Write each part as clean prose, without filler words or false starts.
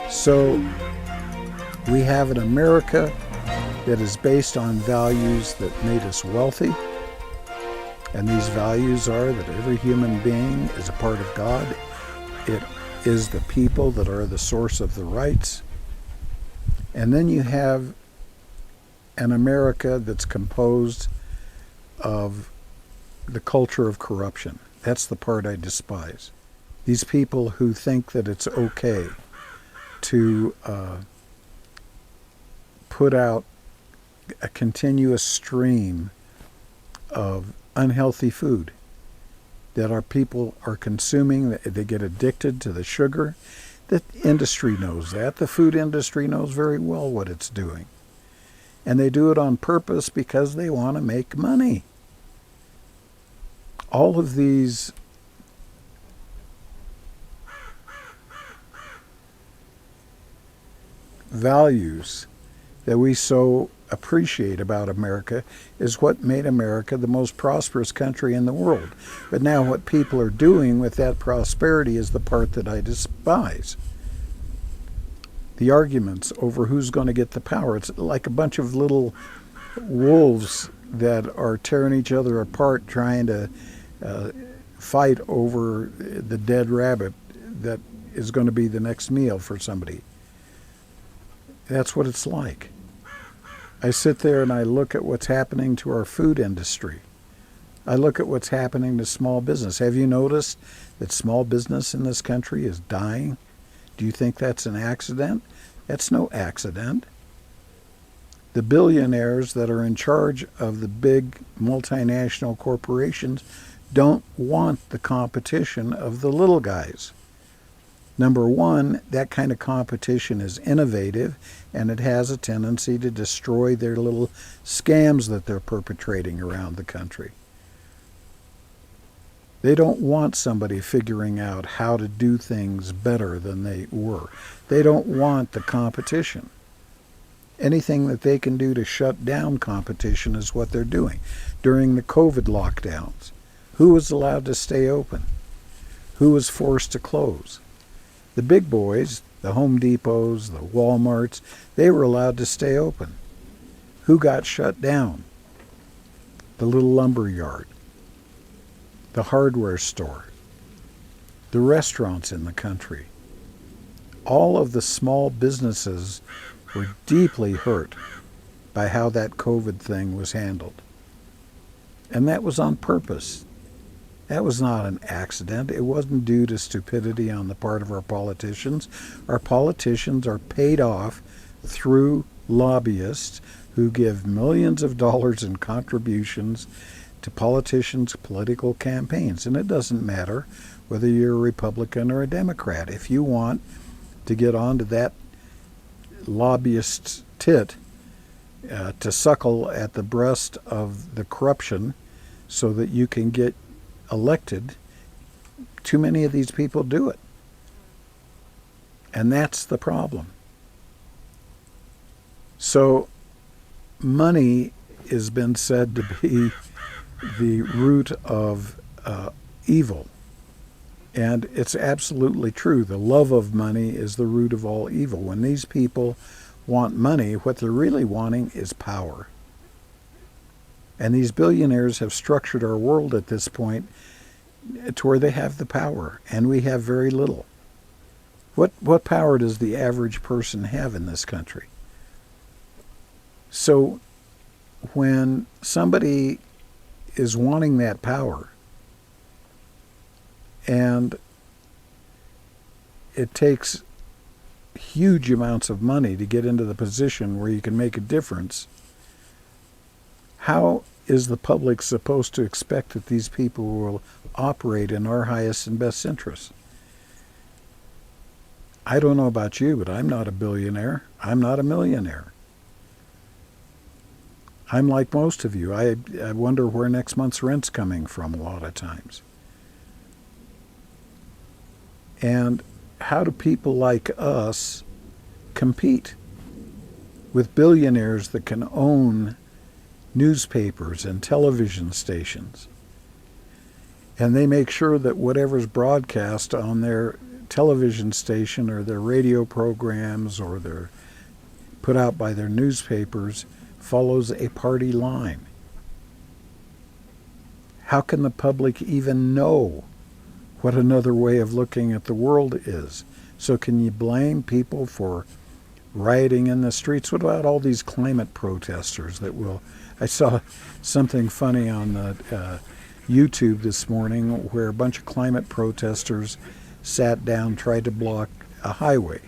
So we have an America that is based on values that made us wealthy. And these values are that every human being is a part of God. It is the people that are the source of the rights. And then you have an America that's composed of the culture of corruption. That's the part I despise. These people who think that it's okay to put out a continuous stream of unhealthy food that our people are consuming. They get addicted to the sugar. The industry knows that. The food industry knows very well what it's doing. And they do it on purpose because they want to make money. All of these values that we so appreciate about America is what made America the most prosperous country in the world. But now what people are doing with that prosperity is the part that I despise. The arguments over who's going to get the power. It's like a bunch of little wolves that are tearing each other apart, trying to fight over the dead rabbit that is going to be the next meal for somebody. That's what it's like. I sit there and I look at what's happening to our food industry. I look at what's happening to small business. Have you noticed that small business in this country is dying? Do you think that's an accident? That's no accident. The billionaires that are in charge of the big multinational corporations don't want the competition of the little guys. Number one, that kind of competition is innovative, and it has a tendency to destroy their little scams that they're perpetrating around the country. They don't want somebody figuring out how to do things better than they were. They don't want the competition. Anything that they can do to shut down competition is what they're doing. During the COVID lockdowns, who was allowed to stay open? Who was forced to close? The big boys, the Home Depots, the Walmarts, they were allowed to stay open. Who got shut down? The little lumber yard, the hardware store, the restaurants in the country. All of the small businesses were deeply hurt by how that COVID thing was handled. And that was on purpose. That was not an accident. It wasn't due to stupidity on the part of our politicians. Our politicians are paid off through lobbyists who give millions of dollars in contributions to politicians' political campaigns. And it doesn't matter whether you're a Republican or a Democrat. If you want to get onto that lobbyist's tit to suckle at the breast of the corruption so that you can get elected, too many of these people do it. And that's the problem. So money has been said to be the root of evil. And it's absolutely true. The love of money is the root of all evil. When these people want money, what they're really wanting is power. And these billionaires have structured our world at this point to where they have the power, and we have very little. What power does the average person have in this country? So when somebody is wanting that power, and it takes huge amounts of money to get into the position where you can make a difference, how is the public supposed to expect that these people will operate in our highest and best interests? I don't know about you, but I'm not a billionaire. I'm not a millionaire. I'm like most of you. I wonder where next month's rent's coming from a lot of times. And how do people like us compete with billionaires that can own newspapers and television stations? And they make sure that whatever's broadcast on their television station or their radio programs or their put out by their newspapers follows a party line. How can the public even know what another way of looking at the world is? So can you blame people for rioting in the streets? What about all these climate protesters that will... I saw something funny on the YouTube this morning where a bunch of climate protesters sat down, tried to block a highway.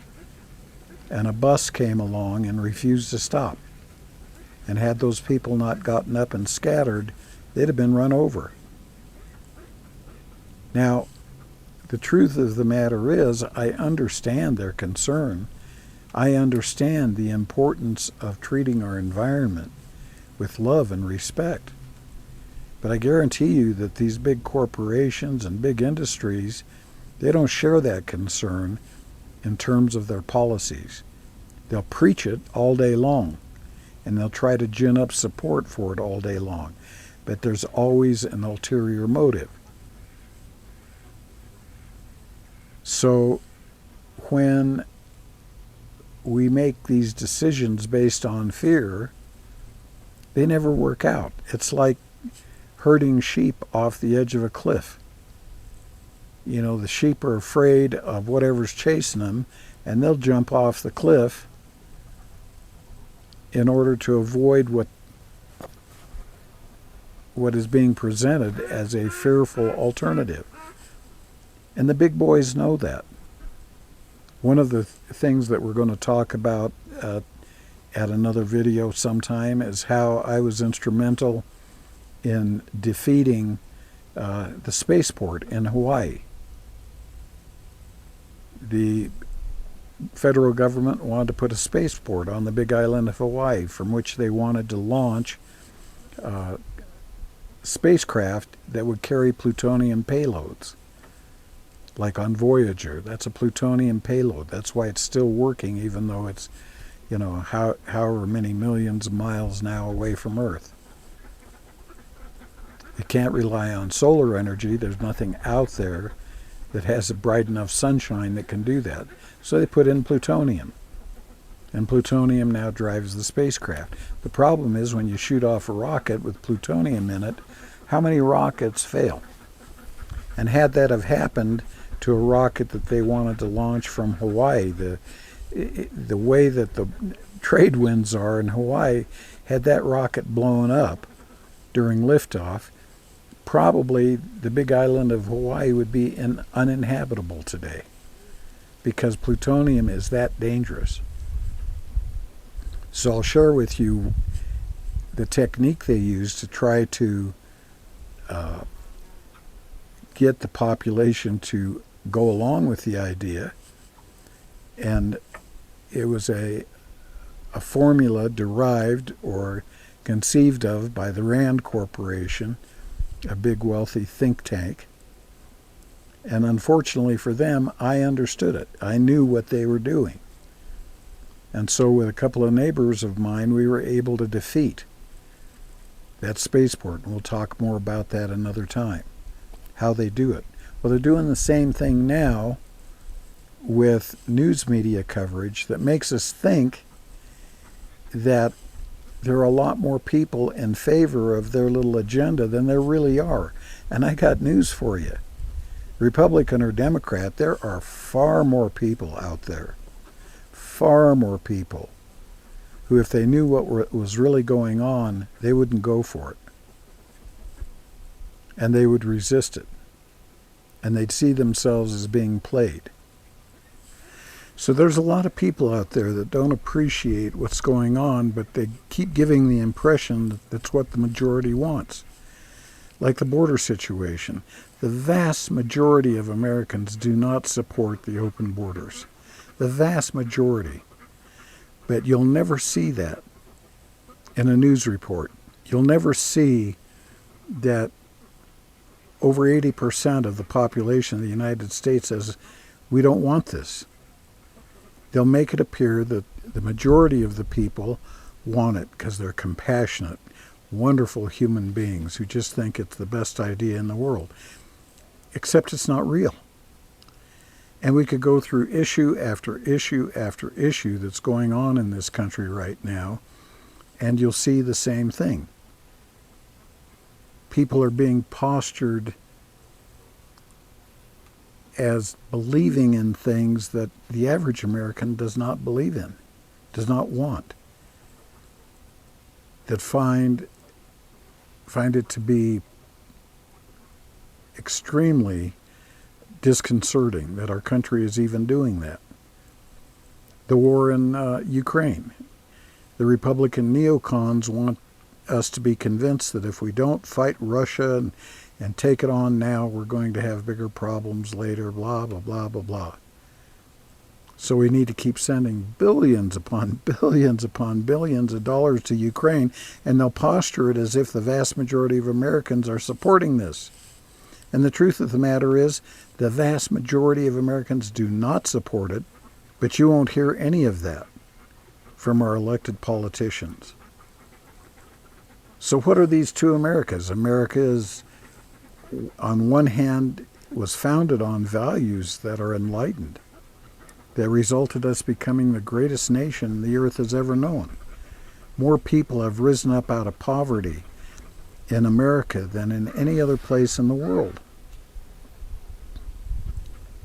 And a bus came along and refused to stop. And had those people not gotten up and scattered, they'd have been run over. Now, the truth of the matter is, I understand their concern. I understand the importance of treating our environment with love and respect. But I guarantee you that these big corporations and big industries, they don't share that concern in terms of their policies. They'll preach it all day long, and they'll try to gin up support for it all day long. But there's always an ulterior motive. So when we make these decisions based on fear, they never work out. It's like herding sheep off the edge of a cliff. You know, the sheep are afraid of whatever's chasing them, and they'll jump off the cliff in order to avoid what is being presented as a fearful alternative. And the big boys know that. One of the things that we're going to talk about at another video sometime is how I was instrumental in defeating the spaceport in Hawaii. The federal government wanted to put a spaceport on the big island of Hawaii, from which they wanted to launch spacecraft that would carry plutonium payloads. Like on Voyager, that's a plutonium payload. That's why it's still working, even though it's, you know, however many millions of miles now away from Earth. It can't rely on solar energy. There's nothing out there that has a bright enough sunshine that can do that. So they put in plutonium. And plutonium now drives the spacecraft. The problem is when you shoot off a rocket with plutonium in it, how many rockets fail? And had that have happened to a rocket that they wanted to launch from Hawaii, the way that the trade winds are in Hawaii, had that rocket blown up during liftoff, probably the big island of Hawaii would be uninhabitable today, because plutonium is that dangerous. So I'll share with you the technique they use to try to get the population to go along with the idea. And it was a formula derived or conceived of by the Rand Corporation, a big wealthy think tank. And unfortunately for them, I understood it. I knew what they were doing. And so with a couple of neighbors of mine, we were able to defeat that spaceport. And we'll talk more about that another time, how they do it. Well, they're doing the same thing now with news media coverage that makes us think that there are a lot more people in favor of their little agenda than there really are. And I got news for you. Republican or Democrat, there are far more people out there, far more people, who if they knew what was really going on, they wouldn't go for it. And they would resist it. And they'd see themselves as being played. So there's a lot of people out there that don't appreciate what's going on, but they keep giving the impression that that's what the majority wants. Like the border situation. The vast majority of Americans do not support the open borders. The vast majority. But you'll never see that in a news report. You'll never see that over 80% of the population of the United States says, we don't want this. They'll make it appear that the majority of the people want it because they're compassionate, wonderful human beings who just think it's the best idea in the world. Except it's not real. And we could go through issue after issue after issue that's going on in this country right now, and you'll see the same thing. People are being postured as believing in things that the average American does not believe in, does not want, that find it to be extremely disconcerting that our country is even doing that. The war in Ukraine. The Republican neocons want us to be convinced that if we don't fight Russia and take it on now, we're going to have bigger problems later, blah, blah, blah, blah, blah. So we need to keep sending billions upon billions upon billions of dollars to Ukraine, and they'll posture it as if the vast majority of Americans are supporting this. And the truth of the matter is, the vast majority of Americans do not support it, but you won't hear any of that from our elected politicians. So what are these two Americas? America is, on one hand, was founded on values that are enlightened, that resulted us becoming the greatest nation the earth has ever known. More people have risen up out of poverty in America than in any other place in the world.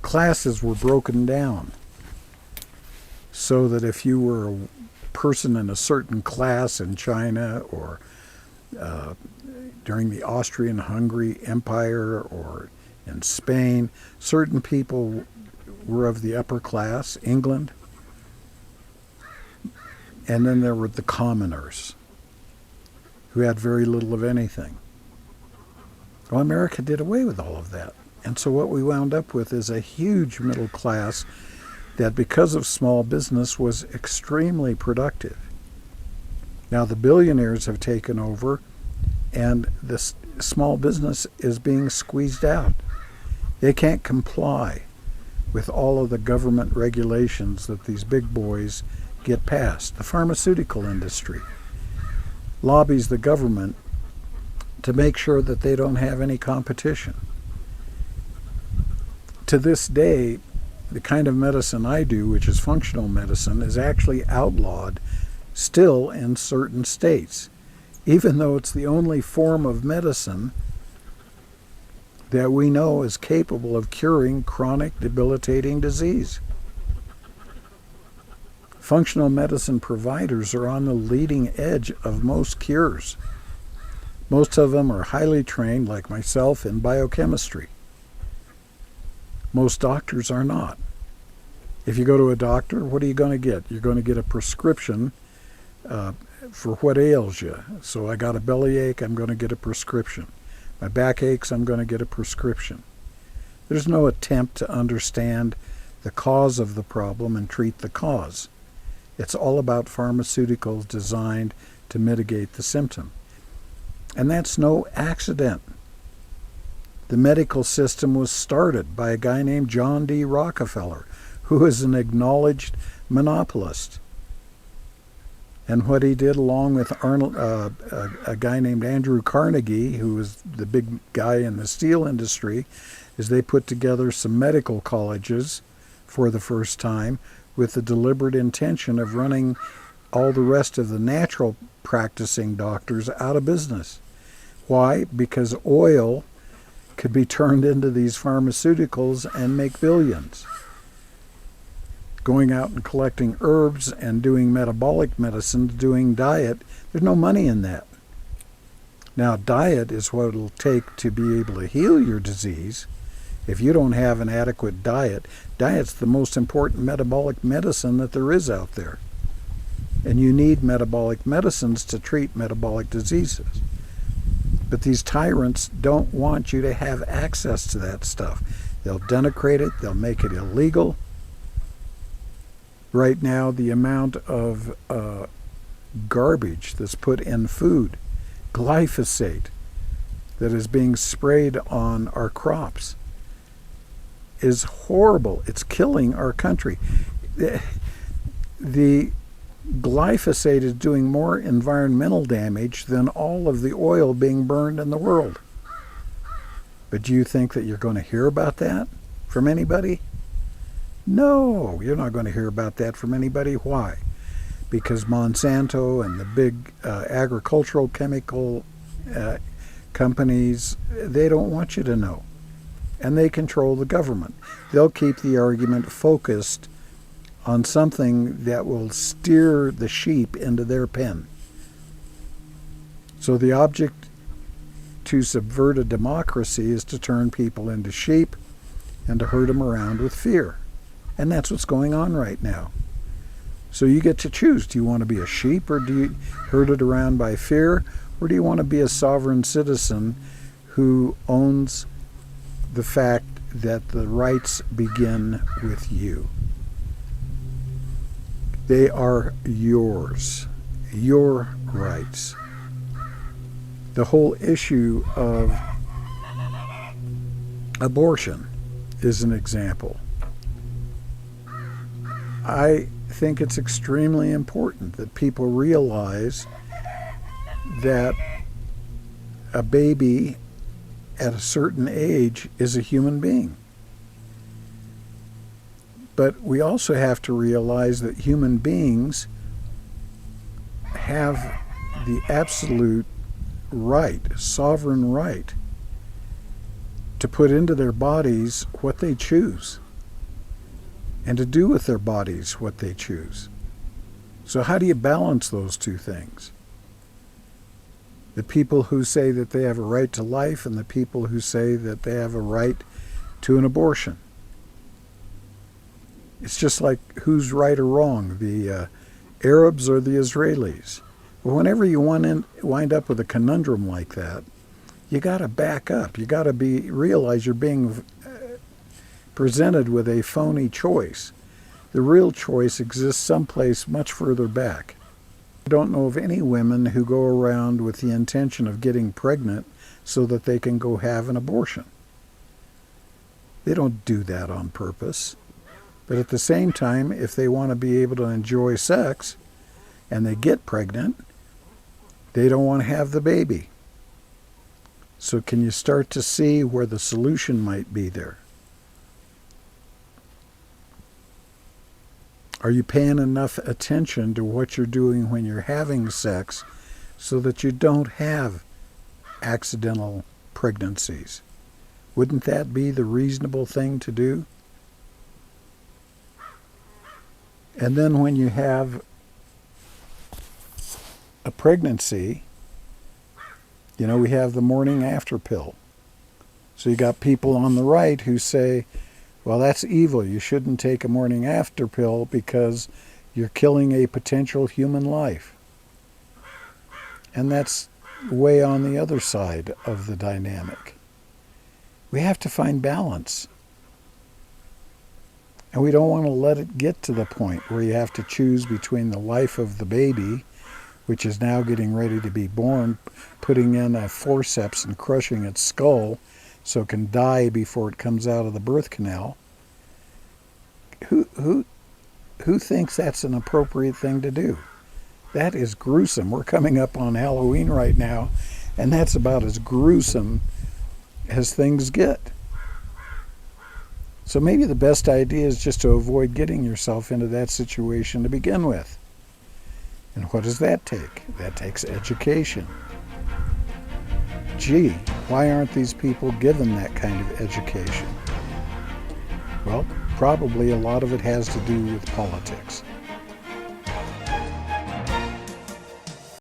Classes were broken down so that if you were a person in a certain class in China or during the Austrian-Hungary Empire or in Spain, certain people were of the upper class, England, and then there were the commoners who had very little of anything. Well, America did away with all of that. And so what we wound up with is a huge middle class that, because of small business, was extremely productive. Now the billionaires have taken over, and this small business is being squeezed out. They can't comply with all of the government regulations that these big boys get passed. The pharmaceutical industry lobbies the government to make sure that they don't have any competition. To this day, the kind of medicine I do, which is functional medicine, is actually outlawed still in certain states, even though it's the only form of medicine that we know is capable of curing chronic, debilitating disease. Functional medicine providers are on the leading edge of most cures. Most of them are highly trained, like myself, in biochemistry. Most doctors are not. If you go to a doctor, what are you going to get? You're going to get a prescription for what ails you. So I got a bellyache, I'm going to get a prescription. My back aches, I'm going to get a prescription. There's no attempt to understand the cause of the problem and treat the cause. It's all about pharmaceuticals designed to mitigate the symptom. And that's no accident. The medical system was started by a guy named John D. Rockefeller, who is an acknowledged monopolist. And what he did, along with a guy named Andrew Carnegie, who was the big guy in the steel industry, is they put together some medical colleges for the first time with the deliberate intention of running all the rest of the natural practicing doctors out of business. Why? Because oil could be turned into these pharmaceuticals and make billions. Going out and collecting herbs and doing metabolic medicine, doing diet, there's no money in that. Now, diet is what it'll take to be able to heal your disease. If you don't have an adequate diet, diet's the most important metabolic medicine that there is out there. And you need metabolic medicines to treat metabolic diseases. But these tyrants don't want you to have access to that stuff. They'll denigrate it. They'll make it illegal. Right now, the amount of garbage that's put in food, glyphosate, that is being sprayed on our crops, is horrible. It's killing our country. The glyphosate is doing more environmental damage than all of the oil being burned in the world. But do you think that you're going to hear about that from anybody? No, you're not going to hear about that from anybody. Why? Because Monsanto and the big agricultural chemical companies, they don't want you to know. And they control the government. They'll keep the argument focused on something that will steer the sheep into their pen. So the object to subvert a democracy is to turn people into sheep and to herd them around with fear. And that's what's going on right now. So you get to choose. Do you want to be a sheep, or do you herd it around by fear? Or do you want to be a sovereign citizen who owns the fact that the rights begin with you? They are yours, your rights. The whole issue of abortion is an example. I think it's extremely important that people realize that a baby at a certain age is a human being. But we also have to realize that human beings have the absolute right, sovereign right, to put into their bodies what they choose and to do with their bodies what they choose. So how do you balance those two things? The people who say that they have a right to life and the people who say that they have a right to an abortion. It's just like who's right or wrong, the Arabs or the Israelis. But whenever you wind up with a conundrum like that, you got to back up. You got to realize you're being presented with a phony choice. The real choice exists someplace much further back. I don't know of any women who go around with the intention of getting pregnant so that they can go have an abortion. They don't do that on purpose. But at the same time, if they want to be able to enjoy sex and they get pregnant, they don't want to have the baby. So can you start to see where the solution might be there? Are you paying enough attention to what you're doing when you're having sex so that you don't have accidental pregnancies? Wouldn't that be the reasonable thing to do? And then when you have a pregnancy, we have the morning after pill. So you got people on the right who say, well, that's evil. You shouldn't take a morning after pill because you're killing a potential human life. And that's way on the other side of the dynamic. We have to find balance. And we don't want to let it get to the point where you have to choose between the life of the baby, which is now getting ready to be born, putting in a forceps and crushing its skull so it can die before it comes out of the birth canal. Who thinks that's an appropriate thing to do? That is gruesome. We're coming up on Halloween right now, and that's about as gruesome as things get. So maybe the best idea is just to avoid getting yourself into that situation to begin with. And what does that take? That takes education. Gee, why aren't these people given that kind of education? Well, probably a lot of it has to do with politics.